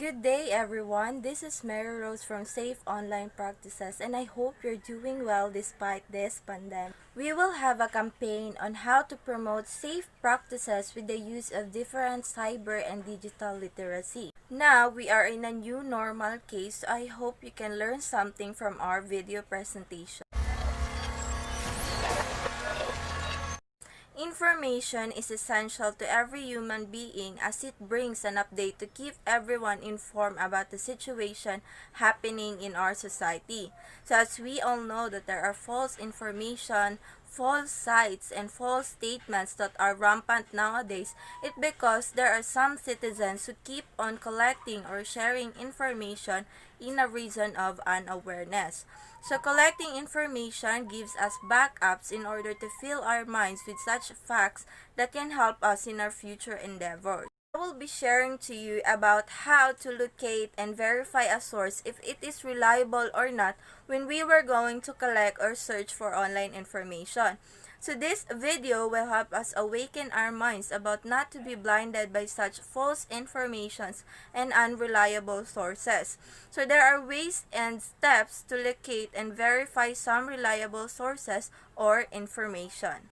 Good day everyone, this is Mary Rose from Safe Online Practices and I hope you're doing well despite this pandemic. We will have a campaign on how to promote safe practices with the use of different cyber and digital literacy. Now, we are in a new normal case, so I hope you can learn something from our video presentation. Information is essential to every human being as it brings an update to keep everyone informed about the situation happening in our society. So as we all know that there are false information, false sites, and false statements that are rampant nowadays, it's because there are some citizens who keep on collecting or sharing information in a reason of unawareness. So collecting information gives us backups in order to fill our minds with such facts that can help us in our future endeavors. I will be sharing to you about how to locate and verify a source if it is reliable or not when we were going to collect or search for online information. So this video will help us awaken our minds about not to be blinded by such false informations and unreliable sources. So there are ways and steps to locate and verify some reliable sources or information.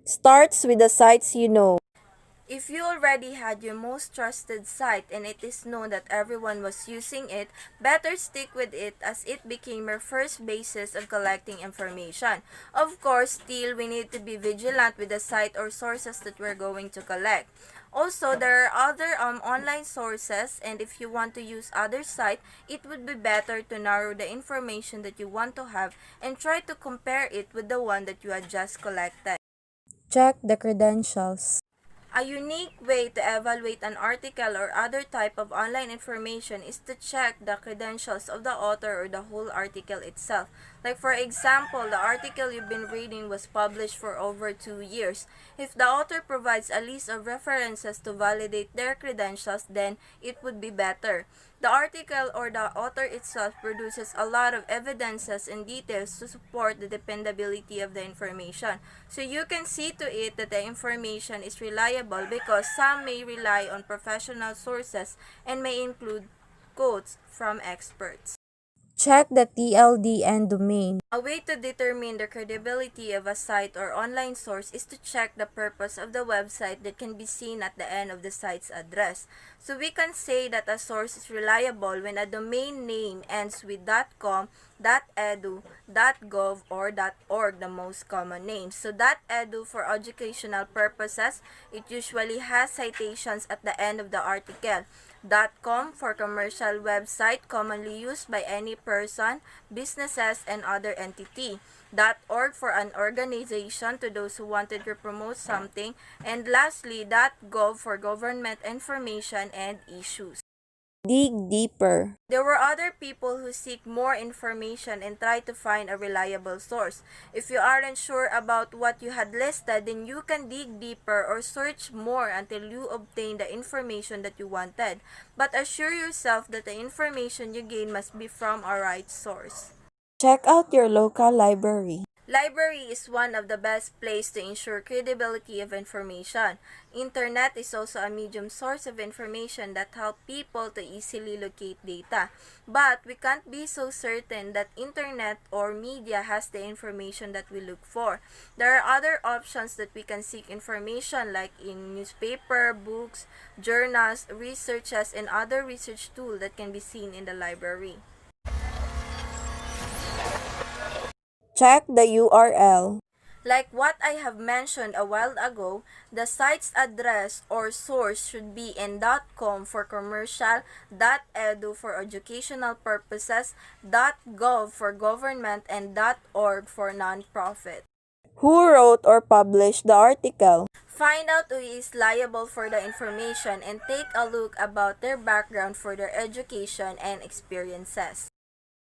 Starts with the sites you know. If you already had your most trusted site and it is known that everyone was using it, better stick with it as it became your first basis of collecting information. Of course, still we need to be vigilant with the site or sources that we're going to collect. Also, there are other online sources, and if you want to use other site, it would be better to narrow the information that you want to have and try to compare it with the one that you had just collected. Check the credentials. A unique way to evaluate an article or other type of online information is to check the credentials of the author or the whole article itself. Like for example, the article you've been reading was published for over 2 years. If the author provides a list of references to validate their credentials, then it would be better. The article or the author itself produces a lot of evidences and details to support the dependability of the information. So you can see to it that the information is reliable because some may rely on professional sources and may include quotes from experts. Check the TLD and domain. A way to determine the credibility of a site or online source is to check the purpose of the website that can be seen at the end of the site's address. So we can say that a source is reliable when a domain name ends with .com, .edu, .gov, or .org, the most common names. So .edu for educational purposes, it usually has citations at the end of the article. .com for commercial website commonly used by any person, businesses, and other entity. .org for an organization to those who wanted to promote something. And lastly, .gov for government information and issues. Dig deeper. There were other people who seek more information and try to find a reliable source. If you aren't sure about what you had listed, then you can dig deeper or search more until you obtain the information that you wanted. But assure yourself that the information you gain must be from a right source. Check out your local library. Library is one of the best places to ensure credibility of information. Internet is also a medium source of information that help people to easily locate data. But we can't be so certain that internet or media has the information that we look for. There are other options that we can seek information like in newspaper, books, journals, researches, and other research tools that can be seen in the library. Check the URL. Like what I have mentioned a while ago, the site's address or source should be in .com for commercial, .edu for educational purposes, .gov for government, and .org for non-profit. Who wrote or published the article? Find out who is liable for the information and take a look about their background for their education and experiences.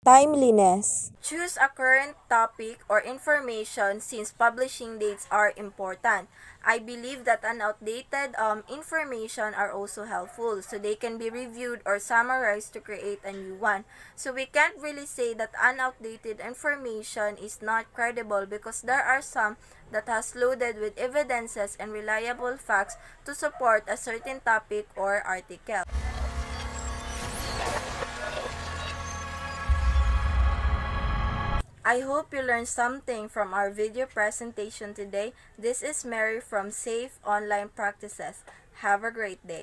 Timeliness. Choose a current topic or information since publishing dates are important. I believe that an outdated information are also helpful, so they can be reviewed or summarized to create a new one. So we can't really say that an outdated information is not credible because there are some that has loaded with evidences and reliable facts to support a certain topic or article. I hope you learned something from our video presentation today. This is Mary from Safe Online Practices. Have a great day.